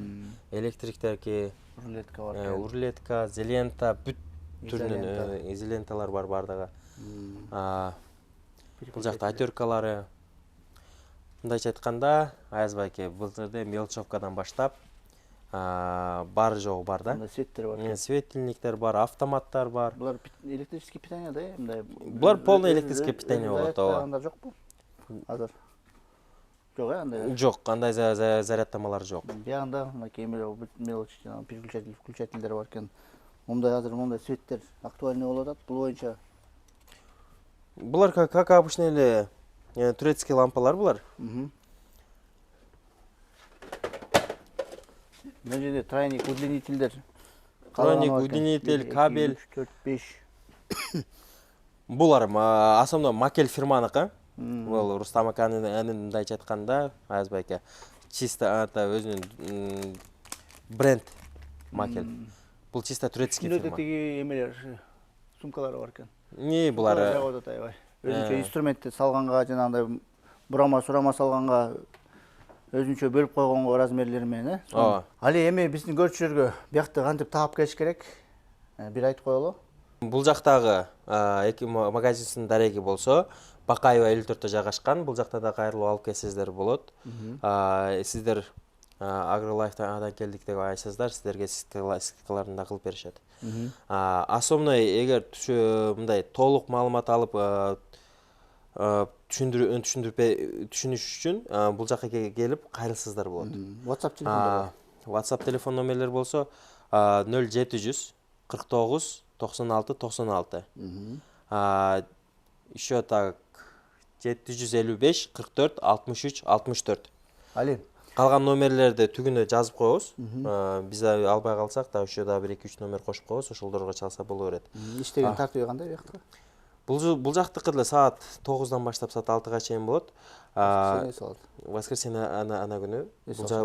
Электриктерки, рулетка бар. урлетка, зелента, бүт түрүнүн изоленталар бар бардыгы. Бул жакта отеркалары. Мындайча айтканда, Аязбайке бул жерде мелочевкадан баштап бар жогу бар да. Светтер бар. Светильниктер бар, автоматтар бар. Булар электрический питание да, мындай. Булар полный электрический питание болот, ооба. Анда жокпу? Азыр. Жок, андай. Жок, андай зарядтамалар жок. Биягында мынакей мелочь, переключатель, включательдер бар экен. Мындай азыр мындай светтер актуальный болуп атат. Бул боюнча Булар как обычно эле турецкий лампалар булар. Мына жерде тройник, удлинительдер. Тройник, удлинитель, кабель. 4, 5. Булар основной Макель фирманыкы. Бул Рустам аканын мындайча айтканда, Аязбайке чисто өзүнүн бренд Макель. Бул чисто турецкий фирма. Тиги эмелер, сумкалары бар экен. Булар Өзүнчө инструментти салганга, жанагындай бурама-сурама салганга өзүнчө бөлүп койгонго размерлери менен, Али эми биздин көрүүчүлөргө биякты кантип таап келиш керек? Бир айтып коелу. Бул жактагы эки магазиндин дареги болсо, Бакаева 54-тө жайгашкан. Бул жакта да кайрылып алып келсеңиздер болот. Сиздер Агролайфтан адан келдик деп айтсаңыздар, сиздерге скидкаларын да кылып беришет. Основной эгер мындай толук маалымат алып түшүнүш үчүн бул жакка келип кайрылсаңыздар болот. WhatsApp телефондо. WhatsApp телефон номерлери болсо 0700 49 96 96. Еще так 755 44 63 64. Али. Калган номерлерди түгүнө жазып коебуз. Биз албай калсак да ошо да 1-2-3 номер кошуп коебуз, ошолдорго чалса боло берет. Иштеген тартиби кандай бияктыкы? Бул жактыкы деле саат 9-дан баштап саат 6-га чейин болот. Воскресенье ана күнү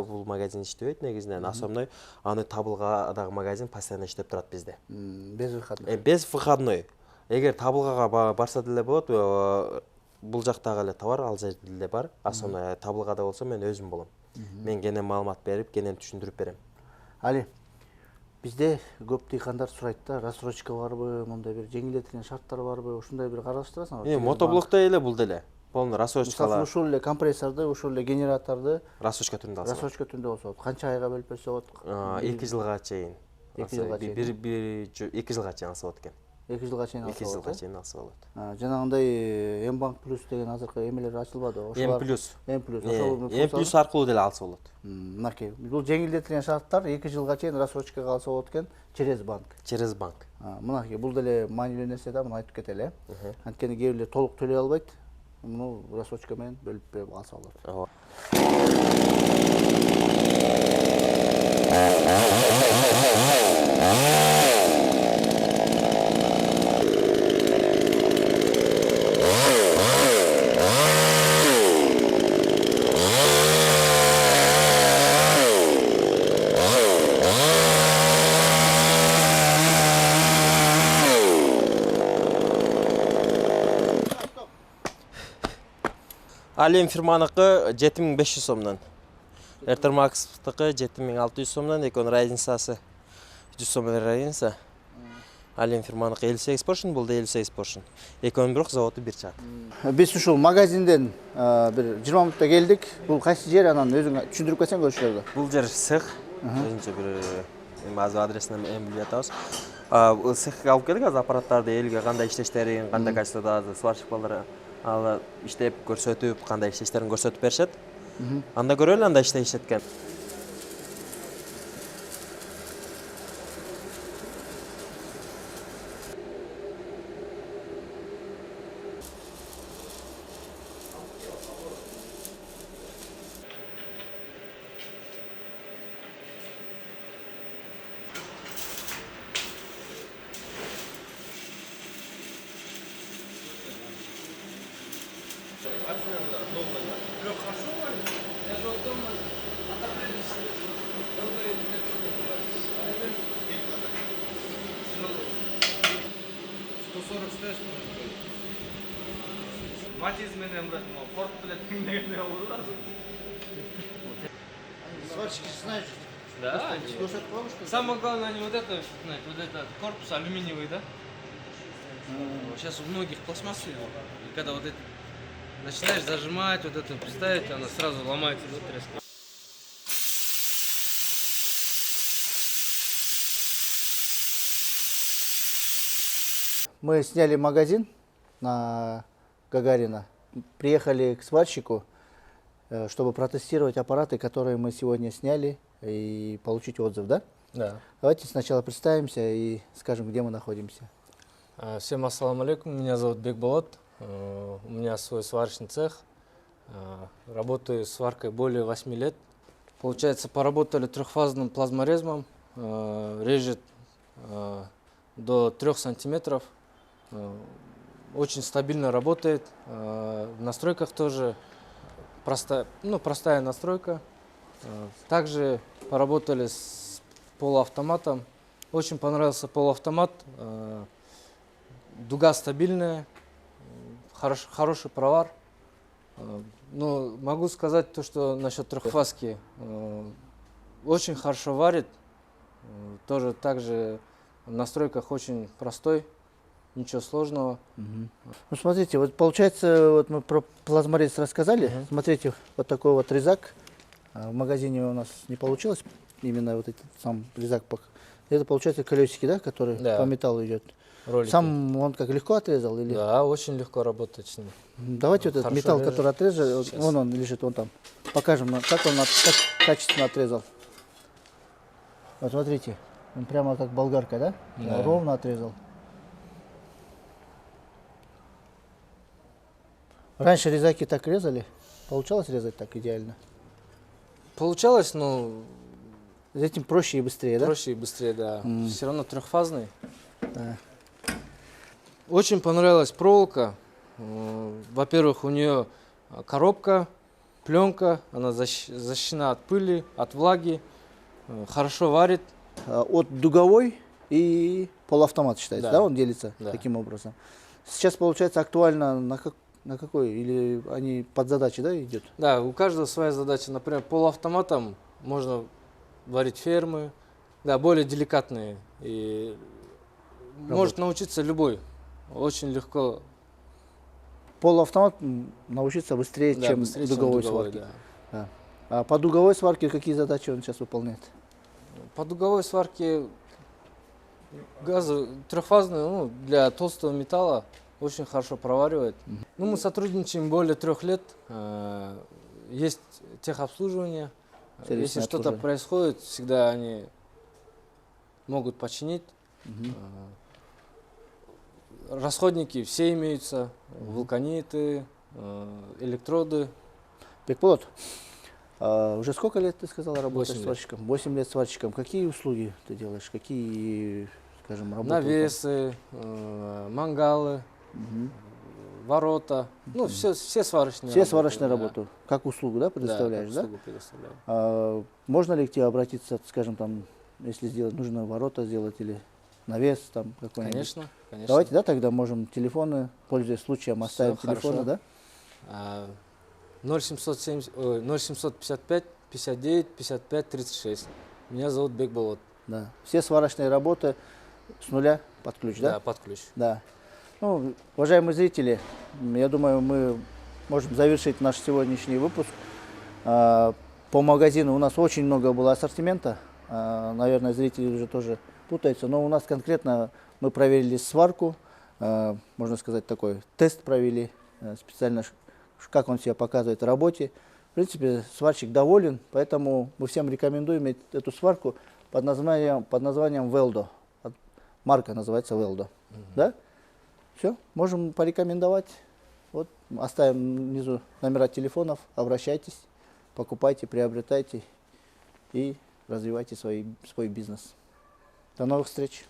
бул магазин иштебейт негизинен. Основной аны Табылгадагы магазин постоянно иштеп турат бизде. Без выходной. Без выходной. Эгер Табылгага барса деле болот, бул жактагы эле товар ал жерде деле бар. Основной Табылгада болсо мен өзүм болом. Мен кенен маалымат берип, кенен түшүндүрүп берем. Али, бизде көп дыйкандар сурайт да, рассрочка барбы, мындай бир жеңилдетилген шарттар барбы, ушундай бир караштырасыңбы? Мотоблокто эле бул деле. полный Мисалы рассрочкалар, ушул эле компрессорду, ушул эле генераторду рассрочка түрүндө алса болот. рассрочка түрүндө болсо болот. Канча айга бөлүп берсе болот? 2 жылга чейин. 2 жылга чейин. 2 жылга чейин алса болот экен. 2 жылга чейин 2 алса болот. жылга чейин алса болот. Жанагындай М-банк плюс деген азыркы эмелер ачылбады. М плюс. М плюс. М плюс аркылуу деле алса болот. Мынакей. Бул жеңилдетилген шарттар 2 жылга чейин рассрочкага алса болот экен через банк. Через банк. Мынакей бул деле маанилүү нерсе да, муну айтып кетели. Анткени кээ бирлер толук төлөй албайт. Муну рассрочка менен бөлүп алса болот. Ал эми фирманыкы 7500 сомдон. Эртермакстыкы 7600 сомдон, экөөнүн разницасы 100 сом разница. Ал эми фирманыкы 58 поршень, бул да 58 поршень. Экөөнүн бирок заводу бир чат. Биз ушул магазинден бир 20 минутта келдик. Бул кайсы жер, анан өзүң түшүндүрүп кетсең көрүүчүлөргө. Бул жер цех. Өзүнчө бир эми азыр адресин эми билбей атабыз. Цехке алып келдик, азыр аппараттарды элге кандай иштештерин, кандай качествода азыр сварщик балдар ал иштеп көрсөтүп, кандай иштештерин көрсөтүп беришет. Анда көрөлү, анда иштешет экен. Матиз менен Форд билет дегенде болду да. Сварщики знают. Да. Көрсөтүп коебуз что? Самое главное, они вот это, знаете, вот этот корпус алюминиевый, да? Сейчас у многих пластмассовый. И когда вот это начинаешь зажимать, вот это ставить, она сразу ломается до треска. Мы сняли магазин на Гагарина. Приехали к сварщику, чтобы протестировать аппараты, которые мы сегодня сняли, и получить отзыв, да? Да. Давайте сначала представимся и скажем, где мы находимся. Всем ассаламу алейкум, меня зовут Бекболот. У меня свой сварочный цех. Работаю сваркой более 8 лет. Получается, поработали трехфазным плазморезом. Режет до 3 сантиметров. Очень стабильно работает. В настройках тоже простая настройка. Также поработали с полуавтоматом. Очень понравился полуавтомат. Дуга стабильная, хороший провар. Но могу сказать то, что насчет трехфазки очень хорошо варит. Тоже также в настройках очень простой, ничего сложного. Ну, смотрите, вот получается, вот мы про плазморез рассказали. Смотрите, вот такой вот резак. В магазине у нас не получилось именно вот этот сам резак. Это получается колесики, да, которые по металлу идет. Ролики. Сам он как легко отрезал или? Да, очень легко работать с ним. Давайте вот этот металл, режет. который отрезал, вон он лежит, вон там. Покажем, как он как качественно отрезал. Вот смотрите, он прямо как болгарка, да? Да. Ровно отрезал. Раньше резаки так резали? Получалось резать так идеально? Получалось, но С этим проще и быстрее, да? проще и быстрее, да. Все равно трехфазный. Да. Очень понравилась проволока. Во-первых, у нее коробка, пленка, она защищена от пыли, от влаги, хорошо варит. От дуговой и полуавтомат считается, да, Да. он делится Да. таким образом. Сейчас получается актуально на какой? Или они под задачи, да, идет? Да, у каждого своя задача. Например, полуавтоматом можно варить фермы, да, более деликатные. И может научиться любой. Очень легко полуавтомат научиться быстрее, Да, чем быстрее, чем дуговой дуговой, сварки. да. Да. А по дуговой сварке какие задачи он сейчас выполняет? По дуговой сварке газы трехфазные, ну, для толстого металла очень хорошо проваривает. Ну, мы сотрудничаем более 3 лет. Есть техобслуживание. Сервисное Если что-то обслуживание. происходит, всегда они могут починить. Расходники все имеются, вулканиты, электроды. Бекболот, уже сколько лет, ты сказал, работаешь 8 лет. сварщиком? 8 лет сварщиком. Какие услуги ты делаешь? Какие, скажем, работы? Навесы, мангалы, ворота. Ну, все сварочные Все работы, сварочные да. работы. Как услугу, да, предоставляешь, да? Да, как услугу предоставляю. Можно ли к тебе обратиться, скажем, там, если сделать, нужно ворота сделать или навес там какой-нибудь? Конечно, конечно. Давайте, да, тогда можем телефоны, пользуясь случаем, оставим Всё, телефоны, хорошо. да? 0755 59 55 36. Меня зовут Бекболот. Да. Все сварочные работы с нуля под ключ, да? Да, под ключ. Да. Ну, уважаемые зрители, я думаю, мы можем завершить наш сегодняшний выпуск. По магазину у нас очень много было ассортимента. Наверное, зрители уже тоже путаются. Но у нас конкретно мы проверили сварку. Можно сказать, такой тест провели специально, как он себя показывает в работе. В принципе, сварщик доволен, поэтому мы всем рекомендуем эту сварку под названием Veldo. Марка называется Veldo. Да? Все, можем порекомендовать. Вот, оставим внизу номера телефонов, обращайтесь, покупайте, приобретайте и развивайте свой бизнес. До новых встреч!